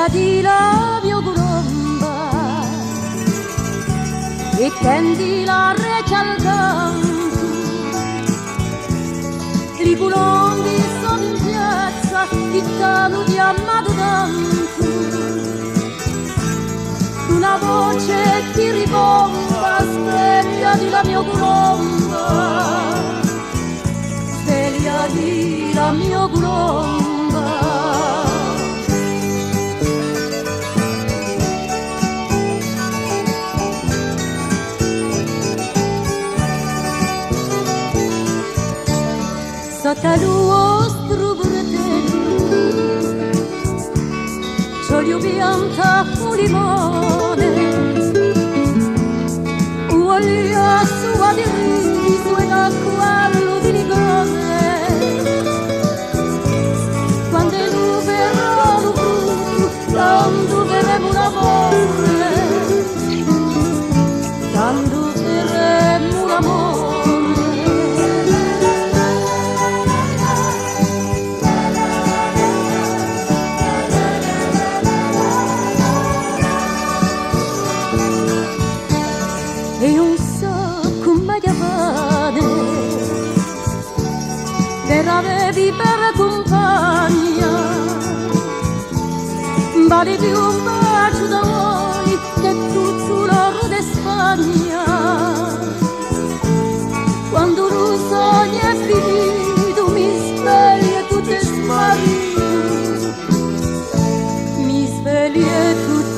di la mia colomba e tendi la reccia al campo, li colombi sono in piazza, ti t'hanno chiamato tanto, una voce ti ribomba, svegliati la mia colomba, svegliati la mia colomba. Sotto il vostro portello c'ho io pianta un limone, olio sua di riso e l'acquello di licone. Quando lo verrò lo frutto, tanto verremo l'amore, tanto verremo l'amore. E non so come chiamare per avevi per compagna, vale più un bacio da voi che tutto l'oro di Spagna. Quando lo sogno è finito mi svegli e tutto è sparito, mi svegli e tutto